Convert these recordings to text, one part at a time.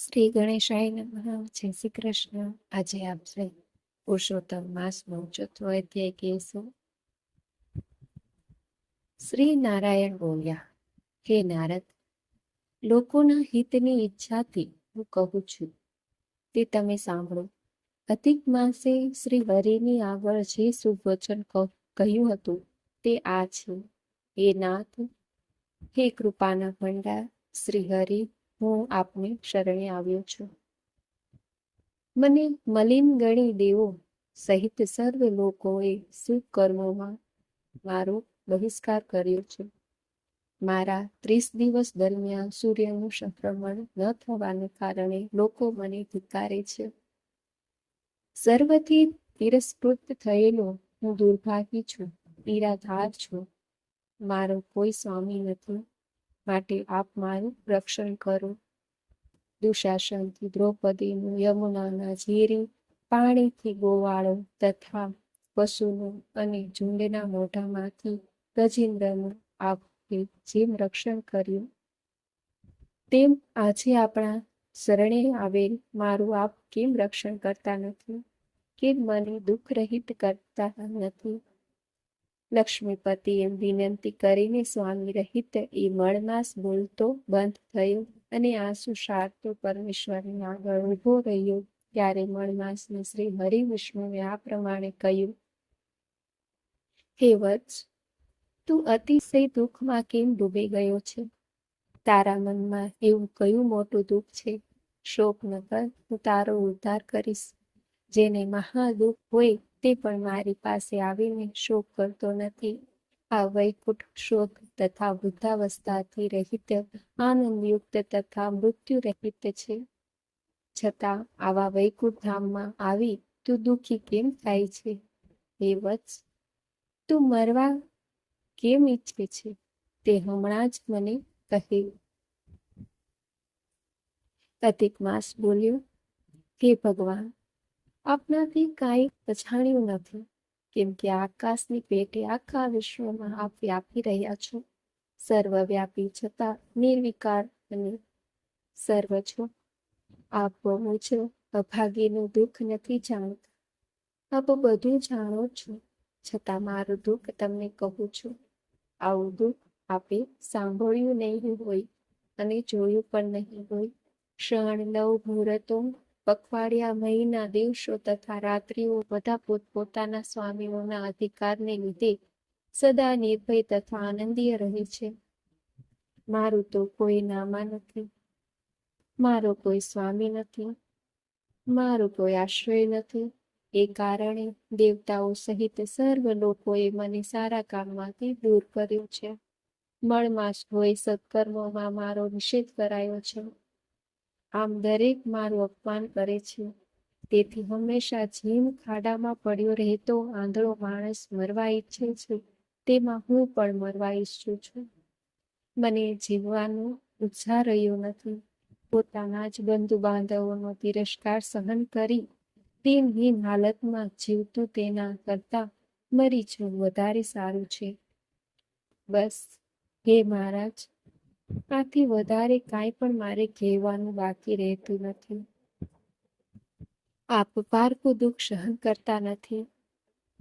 શ્રી ગણેશાય નમઃ. જય શ્રી કૃષ્ણ. આજે આપણે પુરુષોત્તમ માસનો ચોથો અધ્યાય કહીશું. શ્રી નારાયણ બોલ્યા, હે નારદ, લોકોના હિતની ઈચ્છાથી હું કહું છું તે તમે સાંભળો. અધિક માસે શ્રી હરિની આગળ જે શુભ વચન કહ્યું હતું તે આ છે. હે નાથ, હે કૃપાના ભંડાર શ્રી હરિ, હું આપને શરણે આવ્યો છું. મને મલિન ગણી દેવો સહિત સર્વ લોકોએ શુભ કર્મોમાં મારો બહિષ્કાર કર્યો છે. મારા 30 દિવસ દરમિયાન સૂર્યનું સંક્રમણ ન થવાને કારણે લોકો મને ધિક્કારે છે. સર્વથી તિરસ્કૃત થયેલો હું દુર્ભાગી છું, નિરાધાર છું. મારો કોઈ સ્વામી નથી, માટે આપ મારું રક્ષણ કરો. દુશાસનથી દ્રૌપદીનું યમુનાના ઝેરી પાણીથી ગોવાળો તથા પશુનું અને ઝુંડના મોઢામાંથી ગજેન્દ્રનું આપે જેમ રક્ષણ કર્યું, તેમ આજે આપણા શરણે આવેલ મારું આપ કેમ રક્ષણ કરતા નથી? કેમ મને દુઃખ રહિત કરતા નથી? લક્ષ્મીપતિ એમ વિનંતી કરીને સ્વામી રહિત એ મળમાસ બોલતો બંધ થયો અને આંસુ સારતો પરમેશ્વરની આગળ ઊભો રહ્યો. ત્યારે મળમાસને શ્રી હરિવિષ્ણુએ આ પ્રમાણે કહ્યું, હે વત્સ, તું અતિશય દુઃખમાં કેમ ડૂબી ગયો છે? તારા મનમાં એવું કયું મોટું દુઃખ છે? શોક ન કર, હું તારો ઉદ્ધાર કરીશ. જેને મહાદુઃખ હોય તે પણ મારી પાસે આવીને શોક કરતો નથી. આ વૈકુંઠ શોક તથા વૃદ્ધાવસ્થાથી રહિત, આનંદયુક્ત તથા મૃત્યુ રહિત છે. છતાં આવા વૈકુંઠ ધામમાં આવી તું દુઃખી કેમ થાય છે? હે વત્સ, તું મરવા કેમ ઈચ્છે છે તે હમણાં જ મને કહે. અધિક માસ બોલ્યો, હે ભગવાન, આપનાથી કાંઈ પછાણ્યું નથી, કેમ કે આકાશની પેટે આખા વિશ્વમાં આપ વ્યાપી રહ્યા છો. સર્વવ્યાપી છતાં નિર્વિકાર અને સર્વ છો. આપ બહુ જ અભાગીનું દુઃખ નથી જાણતા. આપ બધું જાણો છો, છતાં મારું દુઃખ તમને કહું છું. આવું દુઃખ આપે સાંભળ્યું નહીં હોય અને જોયું પણ નહીં હોય. ક્ષણ, નવ મુહૂર્તો, પખવાડિયા, મહિના, દિવસો તથા રાત્રિઓ બધા પોતપોતાના સ્વામીઓના અધિકારને લીધે સદા નિર્ભય તથા આનંદીય રહે છે. મારું તો કોઈ નામા નથી, મારો કોઈ સ્વામી નથી, મારો કોઈ આશ્રય નથી. એ કારણે દેવતાઓ સહિત સર્વ લોકોએ મને સારા કામમાંથી દૂર કર્યો છે. મળમાસ હોય સત્કર્મોમાં મારો નિષેધ કરાયો છે. આમ દરેક મારું અપમાન કરે છે. તેથી હંમેશા જેમ ખાડામાં પડ્યો રહેતો આંધળો માણસ મરવા ઈચ્છે છે, તેમાં હું પણ મરવા ઈચ્છું છું. મને જીવવાનો ઉત્સાહ રહ્યો નથી. પોતાના જ બંધુ બાંધવોનો તિરસ્કાર સહન કરી દિનહીન હાલતમાં જીવતું તેના કરતા મરી જવું વધારે સારું છે. બસ, હે મહારાજ, આથી વધારે કાંઈ પણ મારે કહેવાનું બાકી રહેતું નથી. આપ પારકું દુઃખ સહન કરતા નથી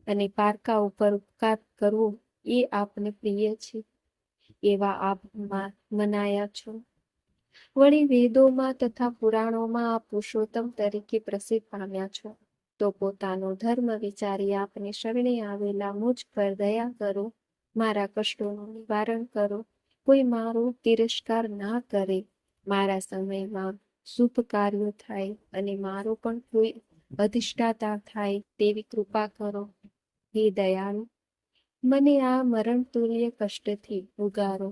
અને પારકા ઉપર ઉપકાર કરવો એ આપને પ્રિય છે. એવા આપ મનાયા છો. વળી વેદોમાં તથા પુરાણોમાં આપ પુરુષોત્તમ તરીકે પ્રસિદ્ધ પામ્યા છો. તો પોતાનો ધર્મ વિચારી આપને શરણે આવેલા મુજ પર દયા કરો, મારા કષ્ટોનું નિવારણ કરો. કોઈ મારો તિરસ્કાર ના કરે, મારા સમયમાં શુભ કાર્યો થાય અને મારો પણ કોઈ અધિષ્ઠાતા થાય તેવી કૃપા કરો. હે દયાળુ, મને આ મરણ તુલ્ય કષ્ટથી ઉગારો.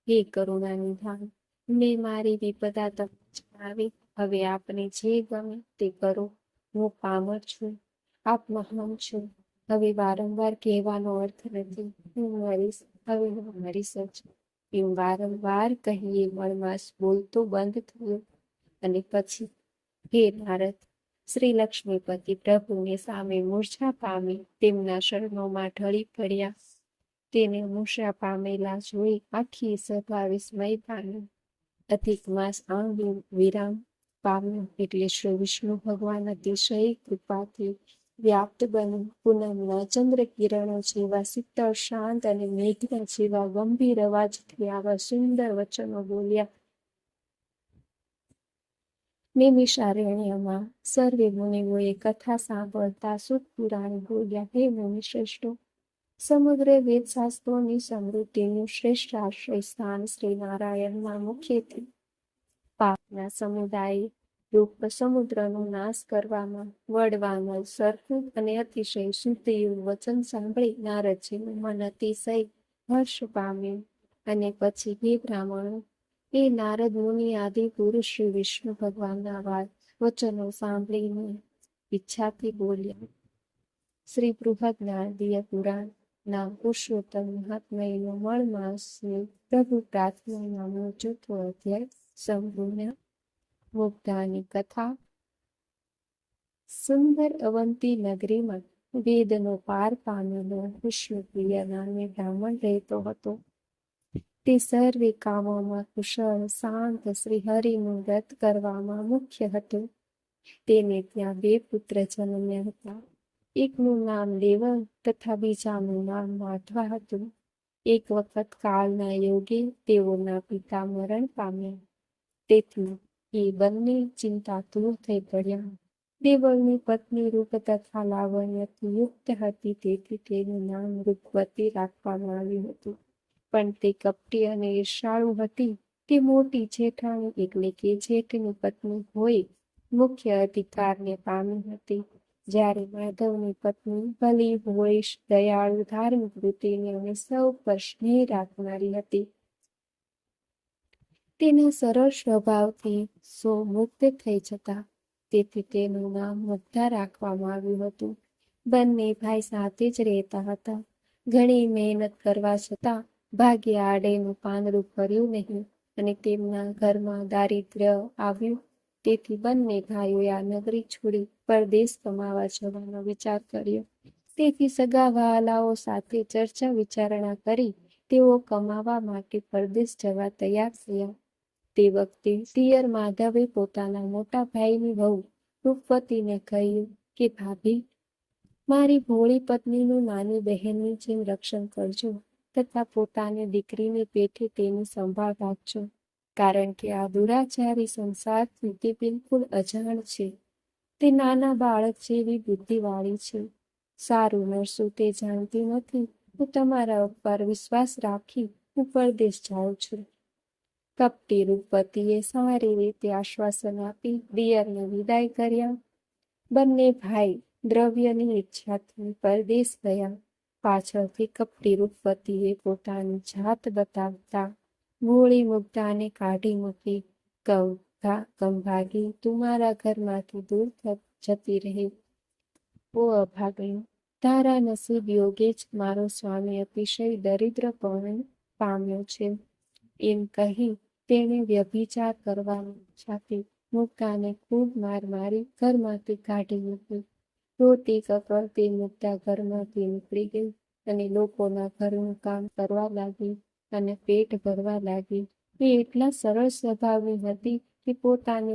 હે કરુણા નિધાન, મેં મારી વિપદા તમને જણાવી. હવે આપને જે ગમે તે કરો. હું પામર છું, આપ મહાન છો. હવે વારંવાર કહેવાનો અર્થ નથી. હું મરીશ, હવે હું મરીશ જ. એમ વારંવાર કહીએ મળમાસ બોલતો બંધ થયો અને પછી, હે નારદ, શ્રી લક્ષ્મીપતિ પ્રભુને સામે મૂર્છા પામી તેમના શરણોમાં ઢળી પડ્યા. તેને મૂર્છા પામેલા જોઈ આખી સભા વિસ્મય પામી. અધિક માસ આમ વિરામ પામ્યો. એટલે શ્રી વિષ્ણુ ભગવાન અતિશય કૃપાથી વ્યાપ્ત બની પૂનમના ચંદ્ર કિરણો જેવા શીતળ, શાંત અને મેઘના જેવા ગંભીર અવાજથી આવા સુંદર વચનો બોલ્યા. નૈમિષારણ્યમાં સર્વે મુનિઓએ કથા સાંભળતા સૂત પુરાણી બોલ્યા, હે મુનિ શ્રેષ્ઠો, સમગ્ર વેદશાસ્ત્રોની સમૃદ્ધિનું શ્રેષ્ઠ આશ્રય સ્થાન શ્રી નારાયણના મુખેથી પાપના સમુદાય રૂપ સમુદ્રનો નાશ કરવામાં વડવાનલ સરખું અને અતિશય શુદ્ધિયું વચન સાંભળી નારદજીનું મન અતિશય હર્ષ પામ્યું. અને પછી હે બ્રાહ્મણો, એ નારદ મુનિ આદિ પુરુષ શ્રી વિષ્ણુ ભગવાનના વચનો સાંભળીને ઈચ્છાથી બોલ્યા. શ્રી બૃહદનારદીય પુરાણ ના પુરુષોત્તમ મહાત્મયનો મળમાસની પ્રભુ પ્રાર્થના નામનો 4થો અધ્યાય સંપૂર્ણ. મુગ્ધાની કથા. સુંદર અવંતી નગરીમાં વેદનો પાર પામેલો વિષ્ણુપ્રિય નામે બ્રાહ્મણ રહેતો હતો. તે સર્વે કામોમાં કુશળ, શાંત, શ્રી હરિનું વ્રત કરવામાં મુખ્ય હતો. તેને ત્યાં 2 પુત્ર જન્મ્યા હતા. એકનું નામ દેવલ તથા બીજાનું નામ માધવા હતું. એક વખત કાળના યોગે તેઓના પિતા મરણ પામ્યા. તેથી એ બંને ચિંતાતુર થઈ પડ્યા. દેવલની પત્ની રૂપ તથા લાવણ્યથી યુક્ત હતી, તેથી તેનું નામ રૂપવતી રાખવામાં આવ્યું હતું. પણ તે કપટી અને ઈર્ષાળુ હતી. તે મોટી જેઠાણી એટલે કે જેઠની પત્ની હોય મુખ્ય અધિકારને પામી હતી. જ્યારે માધવની પત્ની ભલી, ભોળીશ, દયાળુ, ધાર્મિક વૃત્તિની અને સૌ પર સ્નેહ રાખનારી હતી. તેના સરળ સ્વભાવથી સો મુક્ત થઈ જતા, તેથી તેનું નામ મુગ્ધા રાખવામાં આવ્યું હતું. બંને ભાઈ સાથે જ રહેતા હતા. ઘણી મહેનત કરવા છતાં ભાગ્ય આડેનું પાંદડું ફર્યું નહીં અને તેમના ઘરમાં દારિદ્ર્ય આવ્યું. તેથી બંને ભાઈઓએ આ નગરી છોડી પરદેશ કમાવા જવાનો વિચાર કર્યો. તેથી સગા વહાલાઓ સાથે ચર્ચા વિચારણા કરી તેઓ કમાવા માટે પરદેશ જવા તૈયાર થયા. તે વખતે પિયર માધવે પોતાના મોટા ભાઈની વહુ રૂપવતીને કહ્યું કે ભાભી, મારી ભોળી પત્નીનું નાની બહેનની જેમ રક્ષણ કરજો તથા પોતાની દીકરીની પેઠે તેની સંભાળ રાખજો, કારણ કે આ દુરાચારી સંસારથી તે બિલકુલ અજાણ છે. તે નાના બાળક જેવી બુદ્ધિવાળી છે. સારું નરસું તે જાણતી નથી. હું તમારા ઉપર વિશ્વાસ રાખી હું પરદેશ જાઉં છું. કપટી રૂપવતીએ સારી રીતે આશ્વાસન આપી દિયરને વિદાય કર્યા. બંને ભાઈ દ્રવ્યની ઈચ્છાથી પરદેશ ગયા. પાછળથી કપટી રૂપવતીએ પોતાની જાત બતાવતા ભોળી મુગ્ધાને કાઢી મૂકી. કંભાગી, તું મારા ઘરમાંથી દૂર જતી રહે. ઓ અભાગણી, તારા નસીબ યોગે જ મારો સ્વામી અતિશય દરિદ્રપણું પામ્યો છે. એમ કહી તેણે વ્યભિચાર કરવાની ઈચ્છાથી મુગ્ધાને ખૂબ માર મારી ઘરમાંથી કાઢી મૂકી. રોતી કકળતી મુગ્ધા ઘરમાંથી નીકળી ગઈ અને લોકોના ઘરનું કામ કરવા લાગી અને પેટ ભરવા લાગી. એ એટલા સરળ સ્વભાવની હતી કે પોતાને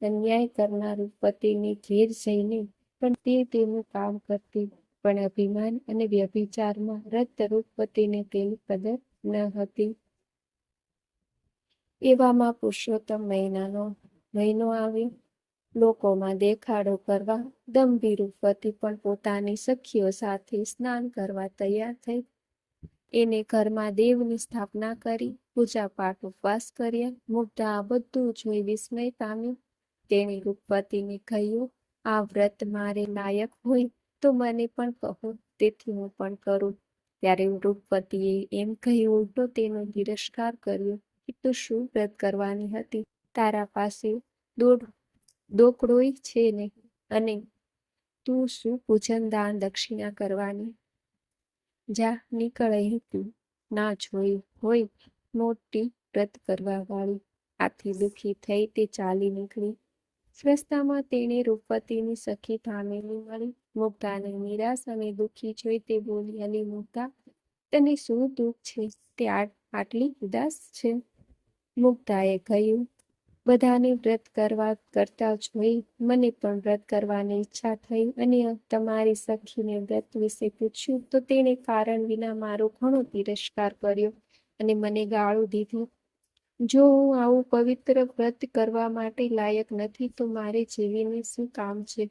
અન્યાય કરનાર પતિની ઘેર જઈને પણ તે તેનું કામ કરતી. પણ અભિમાન અને વ્યભિચારમાં રત રૂપવતીને તેની કદર ન હતી. એવામાં પુરુષોત્તમ મહિનો આવ્યો. લોકોમાં દેખાડો કરવા દંભી રૂપવતી પણ પોતાની સખીઓ સાથે સ્નાન કરવા તૈયાર થઈ. એને ઘરમાં દેવની સ્થાપના કરી, પૂજાપાઠ ઉપવાસ કર્યા. મુગ્ધા આ બધું જોઈ વિસ્મય પામી. તેણે રૂપવતીને કહ્યું, આ વ્રત મારે લાયક હોય તો મને પણ કહો, તેથી હું પણ કરું. ત્યારે રૂપવતીએ એમ કહી ઉલટો તેનો તિરસ્કાર કર્યો કે તું શું વ્રત કરવાની હતી? તારા પાસે દોકડોય છે નહીં, અને તું શું પૂજન દાન દક્ષિણા કરવાની? જા, નીકળ અહીંથી. ના જોઈ હોય મોટી વ્રત કરવા વાળી. આથી દુઃખી થઈ તે ચાલી નીકળી. રસ્તામાં તેણે રૂપવતીની સખી ધામીની મળી. મુગ્ધાને નિરાશ અને દુઃખી જોઈ તે બોલી, અલી મુગ્ધા, તને શું દુઃખ છે? તે આટલી ઉદાસ છે? મુગ્ધાએ કહ્યું, બધાને વ્રત કરતા જોઈ મને પણ વ્રત કરવાની ઈચ્છા થઈ અને તમારી સખીને વ્રત વિશે પૂછ્યું તો તેણે કારણ વિના મારો ઘણો તિરસ્કાર કર્યો અને મને ગાળો દીધી. જો હું આવું પવિત્ર વ્રત કરવા માટે લાયક નથી તો મારે જીવીને શું કામ છે?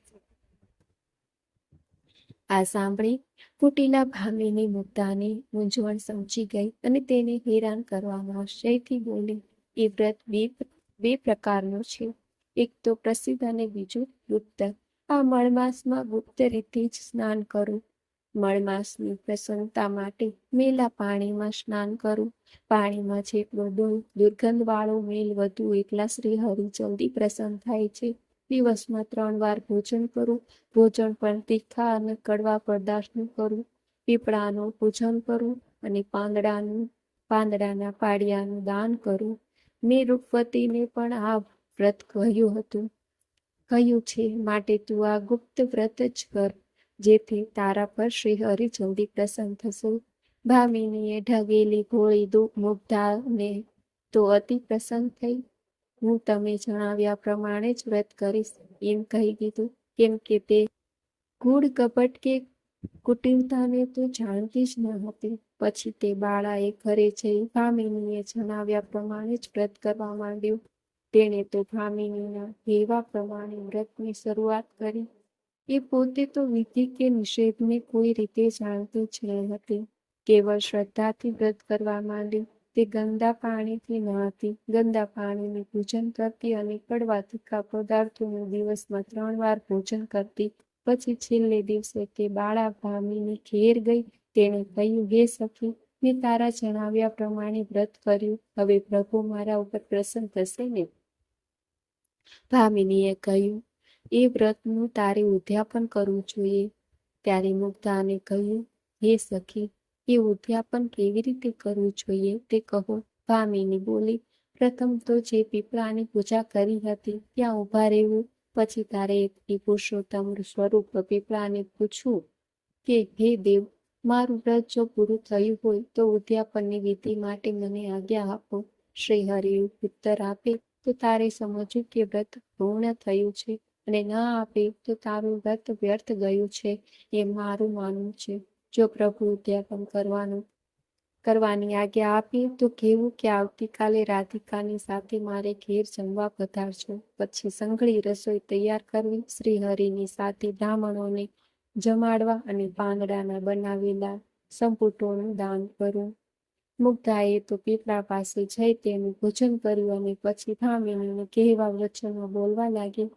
આ સાંભળી કુટિલા ભામિની મુગ્ધાને મૂંઝવણ સમજી ગઈ અને તેને હેરાન કરવામાં આશ્ચર્યથી બોલી, એ વ્રત બે પ્રકારનું છે, એક તો પ્રસિદ્ધ અને બીજું ગુપ્ત. આ મળમાસમાં ગુપ્ત રીતે જ સ્નાન કરું. મળમાસની પ્રસન્નતા માટે મેલા પાણીમાં સ્નાન કરું. પાણીમાં જેટલો દુર્ગંધવાળો મેલ વધુ એટલા શ્રી હરિ જલ્દી પ્રસન્ન થાય છે. દિવસમાં 3 વાર ભોજન કરું. ભોજન પણ તીખા અને કડવા પદાર્થનું કરું. પીપળાનું પૂજન કરું અને પાંદડાના પાડિયાનું દાન કરું. મેં રૂપવતીને પણ આ વ્રત કહ્યું છે, માટે તું આ ગુપ્ત વ્રત જ કર, જેથી તારા પર શ્રી હરિ જલ્દી પ્રસન્ન થશે. ભામિનીએ ઢગેલી ભોળી મુગ્ધાને તો અતિ પ્રસન્ન થઈ. હું તમે જણાવ્યા પ્રમાણે જ વ્રત કરીશ એમ કહી દીધું, કેમ કે તે ગૂઢ કપટ કે કુટિલતાને તો જાણતી જ ન હતી. પછી તે બાળાએ ઘરે જઈ ભામિનીએ જણાવ્યા પ્રમાણે જ વ્રત કરવા માંડ્યું. તેણે તો ભામિનીના કહેવા પ્રમાણે વ્રતની શરૂઆત કરી. એ પોતે તો વિધિ કે નિષેધને કોઈ રીતે જાણતી જ ન હતી. કેવળ શ્રદ્ધાથી વ્રત કરવા માંડી. તે ગંદા પાણીથી નહાતી, ગંદા પાણીનું પૂજન કરતી અને કડવા તીખા પદાર્થોનું દિવસમાં 3 વાર ભોજન કરતી. પછી છેલ્લે દિવસે તે બાળા ભામિની ઘેર ગઈ. તેણે કહ્યું, હે સખી, મેં તારા જણાવ્યા પ્રમાણે વ્રત કર્યું. હવે પ્રભુ મારા ઉપર પ્રસન્ન થશે ને? ભામિનીએ કહ્યું, એ વ્રતનું તારે ઉદ્યાપન કરવું જોઈએ. ત્યારે મુગ્ધાને કહ્યું, હે સખી, એ ઉદ્યાપન કેવી રીતે કરવું જોઈએ તે કહો. ભામિની બોલી, પ્રથમ તો જે પીપળાની પૂજા કરી હતી ત્યાં ઊભા રહેવું. પછી તારે એ પુરુષોત્તમ સ્વરૂપ પીપળાને પૂછવું કે, હે દેવ, મારું વ્રત જો પૂરું થયું હોય તો ઉદ્યાપનની વિધિ માટે મને આજ્ઞા આપો. શ્રી હરિ ઉત્તર આપે તો તારે સમજવું કે વ્રત પૂર્ણ થયું છે, અને ન આપે તો તારું વ્રત વ્યર્થ ગયું છે એ મારું માનવું છે. જો પ્રભુ ઉદ્યાપન કરવાની આજ્ઞા આપી તો કહેવું કે આવતીકાલે રાધિકાની સાથે મારે ઘેર જમવા પધારજો. પછી સંઘળી રસોઈ તૈયાર કરવી, શ્રી હરિની સાથે બ્રાહ્મણોને જમાડવા અને પાંદડાના બનાવેલા સંપુટોનું દાન કરવું. મુગ્ધાએ તો પીપળા પાસે જઈ તેનું ભોજન કર્યું અને પછી ભામિનીને કહેવા વચનો બોલવા લાગી.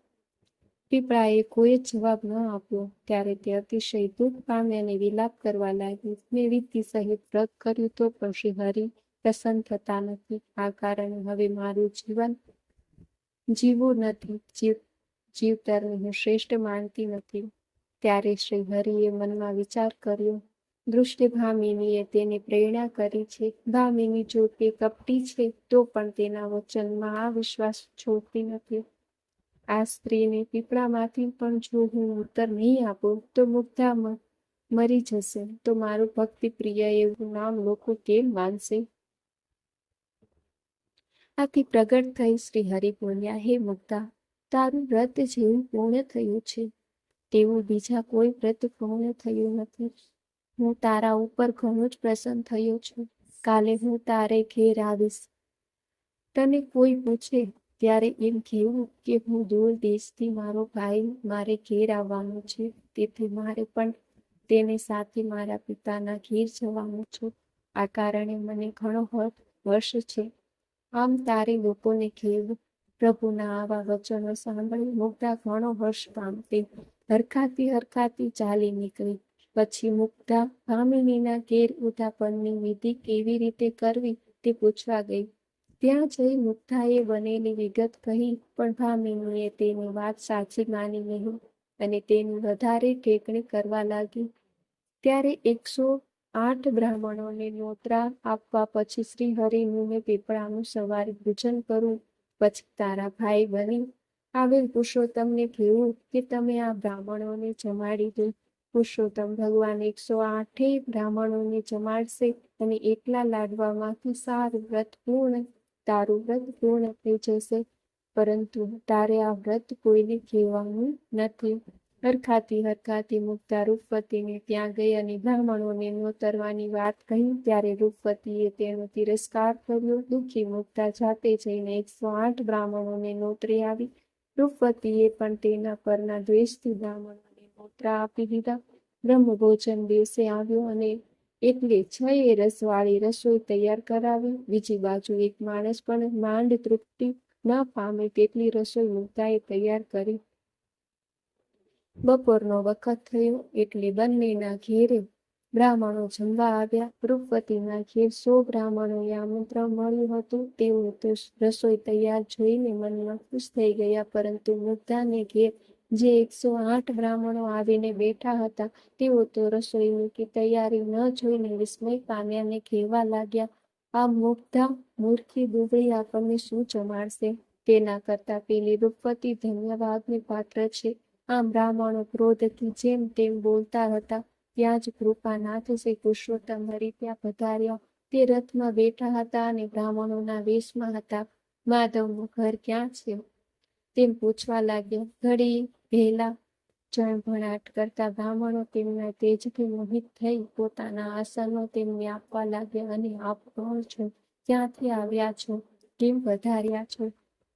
પીપળાએ કોઈ જ જવાબ ન આપ્યો. ત્યારે તે અતિશય દુઃખ પામી અને વિલાપ કરવા લાગી. મેં વિધિ સહિત વ્રત કર્યું તો પણ શ્રી હરિ પ્રસન્ન થતા નથી. આ કારણે હવે મારું જીવન જીવવું નથી, જીવતરને હું શ્રેષ્ઠ માનતી નથી. ત્યારે શ્રી હરિએ મનમાં વિચાર કર્યો. દૃષ્ટિ ભામિનીએ તેને પ્રેરણા કરી છે. ભામિની જો તે કપટી છે તો પણ તેના વચનમાં આ વિશ્વાસ છોડતી નથી. આ સ્ત્રીને પીપળામાંથી પણ જો હું ઉત્તર નહીં આપું તો મુગ્ધા મરી જશે તો મારું ભક્તિ પ્રિય એવું નામ લોકો કેમ માનશે? આથી પ્રગટ થઈ શ્રી હરિ બોલ્યા, હે મુગ્ધા, તારું વ્રત જેવું પૂર્ણ થયું છે તેવું બીજા કોઈ વ્રત પૂર્ણ થયું નથી. હું તારા ઉપર ઘણો જ પ્રસન્ન થયો છું. કાલે હું તારે ઘેર આવીશ. તને કોઈ પૂછે ત્યારે એમ કહેવું કે હું દૂર દેશથી મારો ભાઈ મારે ઘેર આવવાનો છે, તેથી મારે પણ તેને સાથે મારા પિતાના ઘેર જવાનું છું. આ કારણે મને ઘણો હર્ષ છે. આમ તારે લોકોને કહેવું. પ્રભુના આવા વચનો સાંભળી મુગ્ધા ઘણો હર્ષ પામતી હરખાતી ચાલી નીકળી. પછી મુગ્ધા ભામિનીના ઘેર ઉદ્યાપનની વિધિ કેવી રીતે કરવી તે પૂછવા ગઈ. ત્યાં જઈ મુગ્ધાએ બનેલી વિગત કહી, પણ ભામિનીએ તેની વાત સાચી માની નહીં અને તેની વધારે ટેકણી કરવા લાગી. ત્યારે 108 બ્રાહ્મણોને નોતરા આપવા પછી શ્રી હરિનું મેં પીપળાનું સવારે પૂજન કરું. પછી તારા ભાઈ બની આવેલ પુરુષોત્તમને કહેવું કે તમે આ બ્રાહ્મણોને જમાડી દો. પુરુષોત્તમ ભગવાન 108 બ્રાહ્મણોને જમાડશે અને એટલા લાડવામાંથી તારું વ્રત પૂર્ણ થઈ જશે. પરંતુ તારે આ વ્રત કોઈને કહેવાનું નથી. હરખાતી મુક્તા રૂપવતીને ત્યાં ગઈ અને બ્રાહ્મણોને નોતરવાની વાત કહી. ત્યારે રૂપવતીએ તેનો તિરસ્કાર કર્યો. દુઃખી મુક્તા જાતે જઈને 108 બ્રાહ્મણોને નોતરી આવી. રૂપવતીએ પણ તેના પરના દ્વેષથી બ્રાહ્મણોને નોતરા આપી દીધા. બ્રહ્મભોજન દિવસે આવ્યો અને એટલે 6 રસવાળી રસોઈ તૈયાર કરાવી. બીજી બાજુ એક માણસ પણ માંડ તૃપ્તિ ન પામે તેટલી રસોઈ મુક્તાએ તૈયાર કરી. બપોરનો વખત થયો એટલે બંનેના ઘેરે બ્રાહ્મણો જમવા આવ્યા. રૂપવતીના ઘેર 100 બ્રાહ્મણોએ આમંત્રણ મળ્યું હતું. તેઓ તો રસોઈ તૈયાર જોઈને મનમાં ખુશ થઈ ગયા, પરંતુ મુગ્ધાને ઘેર જે 108 બ્રાહ્મણો આવીને બેઠા હતા તેઓ તો રસોઈ મૂકી તૈયારી ન જોઈને વિસ્મય પામ્યા ને કહેવા લાગ્યા, આ મુગ્ધા મૂર્ખી દુબળી આપણને શું જમાડશે? તેના કરતાં પેલી રૂપવતી ધન્યવાદને પાત્ર છે. આમ બ્રાહ્મણો ક્રોધથી જેમ તેમ બોલતા હતા. ત્યાં જ કૃપાનાથ શ્રી પુરુષોત્તમ હરિ ત્યાં પધાર્યા. તે રથમાં બેઠા હતા અને બ્રાહ્મણોના વેશમાં હતા. માધવનું ઘર ક્યાં છે તેમ પૂછવા લાગ્યા. ઘડી વહેલા જણભણાટ કરતા બ્રાહ્મણો તેમના તેજથી મોહિત થઈ પોતાના આસનો તેમને આપવા લાગ્યા અને આપ કોણ છો? ક્યાંથી આવ્યા છો? કેમ પધાર્યા છો?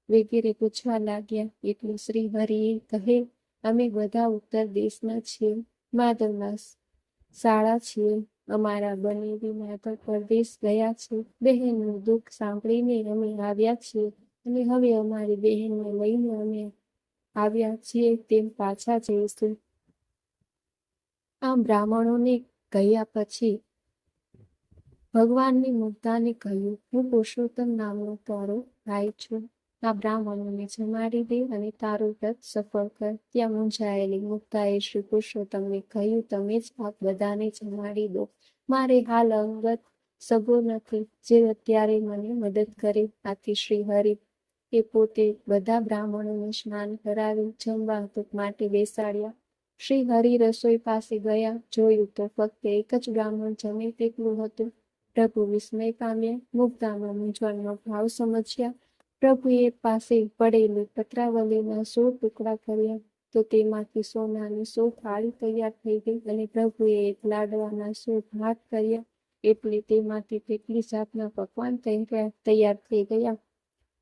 વગેરે પૂછવા લાગ્યા. એટલે શ્રી હરિએ કહે, અમે બધા ઉત્તર દેશના છીએ, માધવના શાળા છીએ. અમારા બનેવી માધવ પરદેશ ગયા છે. બહેનનું દુઃખ સાંભળીને અમે આવ્યા છીએ અને હવે અમારી બહેનને લઈને અમે આવ્યા છીએ તેમ પાછા જઈશું. આમ બ્રાહ્મણોને કહ્યા પછી ભગવાનની મુગ્ધાને કહ્યું, હું પુરુષોત્તમ નામનો તારો ભાઈ છું. આ બ્રાહ્મણોને જમાડી દે અને તારું વ્રત સફળ કર. ત્યાં મૂંઝાયેલી મુગ્ધાએ શ્રી પુરુષોત્તમને કહ્યું, તમે જ આપ બધાને જમાડી દો. મારે હાલ અંગત સગો નથી જે અત્યારે મને મદદ કરે. આથી શ્રી હરિ એ પોતે બધા બ્રાહ્મણોને સ્નાન કરાવી જમવા માટે બેસાડ્યા. શ્રી હરિ રસોઈ પાસે ગયા. જોયું તો ફક્ત એક જ બ્રાહ્મણ જમે તેટલું હતું. પ્રભુ વિસ્મય પામ્યા. મુગ્ધામાં મૂંઝવણનો ભાવ સમજ્યા. પ્રભુએ પાસે પડેલી પત્રાવલીના 100 ટુકડા કર્યા તો તેમાંથી સોનાની 100 થાળી તૈયાર થઈ ગઈ અને પ્રભુએ એક લાડવાના 100 ભાગ કર્યા એટલે તેમાંથી કેટલી જાતના પકવાન તૈયાર થઈ ગયા.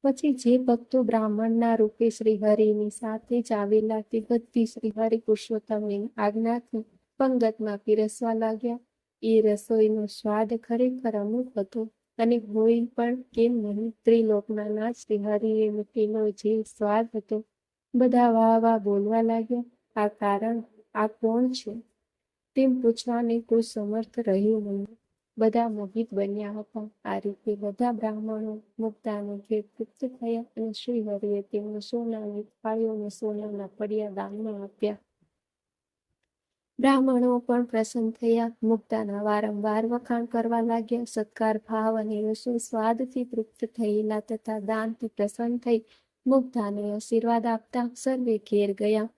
પછી જે ભક્તો બ્રાહ્મણના રૂપે શ્રી હરિની સાથે જ આવેલા તે બધી શ્રી હરિ પુરુષોત્તમની આજ્ઞાથી પંગતમાં પીરસવા લાગ્યા. એ રસોઈનો સ્વાદ ખરેખર અમુક હતો અને હોય પણ કેમ નહીં, ત્રિલોકના નાથ શ્રી હરિએ મૂકેલો જે સ્વાદ હતો. બધા વાહ વાહ બોલવા લાગ્યા. આ કારણ આ કોણ છે તેમ પૂછવાને કોઈ સમર્થ રહ્યું નહીં. બધા મોહિત બન્યા હતા. આ રીતે બધા બ્રાહ્મણો મુગ્ધાને ઘેર તૃપ્ત થયા અને શ્રી હરિએ તેમને સોનાની થાળીઓ અને સોનાના પડિયા દાનમાં આપ્યા. બ્રાહ્મણો પણ પ્રસન્ન થયા. મુગ્ધાના વારંવાર વખાણ કરવા લાગ્યા. સત્કાર ભાવ અને રસોઈ સ્વાદથી તૃપ્ત થયેલા તથા દાનથી પ્રસન્ન થઈ મુગ્ધાને આશીર્વાદ આપતા સર્વે ઘેર ગયા.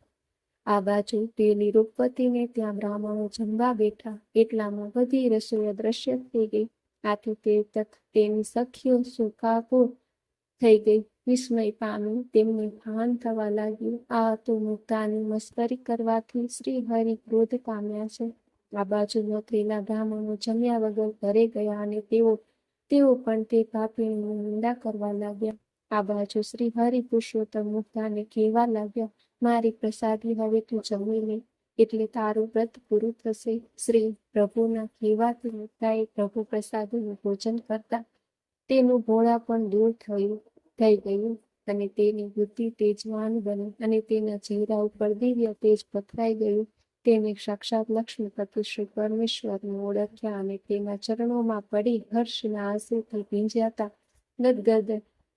આ બાજુ પેલી રૂપવતીને ત્યાં બ્રાહ્મણો જમવા બેઠા એટલામાં બધી રસોઈ અદ્રશ્ય થઈ ગઈ. આથી તેની સખીઓ શોકાકુળ થઈ ગઈ. વિસ્મય પામી તેમને ભાન થવા લાગ્યું, આ તો મુગ્ધાની મસ્કરી કરવાથી શ્રી હરિ ક્રોધ પામ્યા છે. આ બાજુ નોતરેલા બ્રાહ્મણો જમ્યા વગર ઘરે ગયા અને તેઓ પણ તે પાપીણીની નિંદા કરવા લાગ્યા. આ બાજુ શ્રી હરિ પુરુષોત્તમ મુગ્ધાને કહેવા લાગ્યા, મારી પ્રસાદી હવે તું જમી લે એટલે તારું વ્રત પૂરું થશે. શ્રી પ્રભુના કહેવાથી મુગ્ધાએ પ્રભુ પ્રસાદીનું ભોજન કરતા તેનું ભોળા પણ દૂર થઈ ગયું અને તેની બુદ્ધિ તેજવાન બની અને તેના ચહેરા ઉપર દિવ્ય તેજ પથરાઈ ગયું. તેને સાક્ષાત લક્ષ્મીપતિ શ્રી પરમેશ્વરને ઓળખ્યા અને તેના ચરણોમાં પડી હર્ષના આંસુથી ભીંજાતા ગદગદ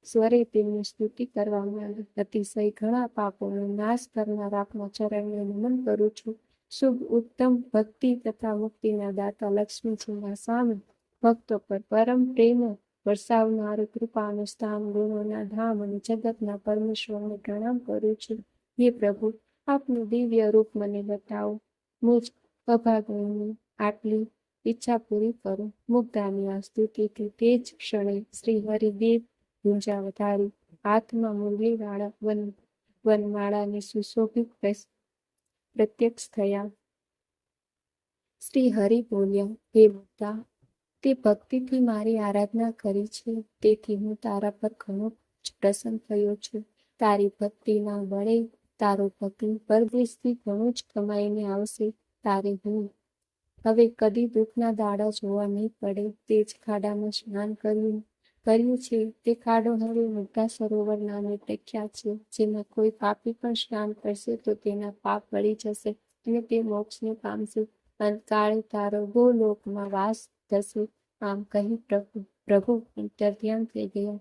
સ્વરે તેમની સ્તુતિ કરવામાં આવી. અતિશય ઘણા પાપોનો નાશ કરનાર આપના ચરણને નમન કરું છું. શુભ ઉત્તમ ભક્તિ તથા મુક્તિના દાતા લક્ષ્મીજીના સામે ભક્તો પર પરમ પ્રેમ વરસાવનારું કૃપાનું સ્થાન ગુણોના ધામ અને જગતના પરમેશ્વરને પ્રણામ કરું છું. હે પ્રભુ, આપનું દિવ્ય રૂપ મને બતાવો. મુજ અભાગીની આટલી ઈચ્છા પૂરી કરો. મુગ્ધાની આ સ્તુતિથી તે જ ક્ષણે શ્રી હરિદેવ ગુંજા વધારી હાથમાં મુરલીવાળા વનમાળાને સુશોભિત પ્રત્યક્ષ થયા. શ્રી હરિ બોલ્યા, હે મુક્તા, તે ભક્તિથી મારી આરાધના કરી છે, તેથી હું તારા પર ઘણો જ પ્રસન્ન થયો છું. તારી ભક્તિના બળે તારો ભક્તિ પરદેશથી ઘણું જ કમાઈને આવશે. તારે હું હવે કદી દુઃખના દાડા જોવા નહીં પડે. તે જ ખાડામાં સ્નાન કર્યું છે. તે ખાડો હવે મુગ્ધા સરોવર નામે પ્રખ્યાત છે. જેમાં કોઈ પાપી પણ સ્નાન કરશે તો તેના પાપ બળી જશે અને તે મોક્ષને પામશે. અંતકાળે તારો ગોલોકમાં વાસ થશે. આમ કહી પ્રભુ અંતર્ધ્યાન થઈ ગયા.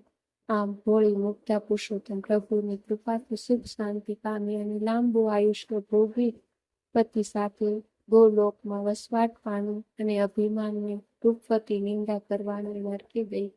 આમ ભોળી મુક્તા પુરુષોત્તમ પ્રભુની કૃપાથી સુખ શાંતિ પામી અને લાંબુ આયુષ્ય ભોગવી પતિ સાથે ગોલોકમાં વસવાટ પામી અને અભિમાનને રૂપવતી નિંદા કરવાને નરકે ગઈ.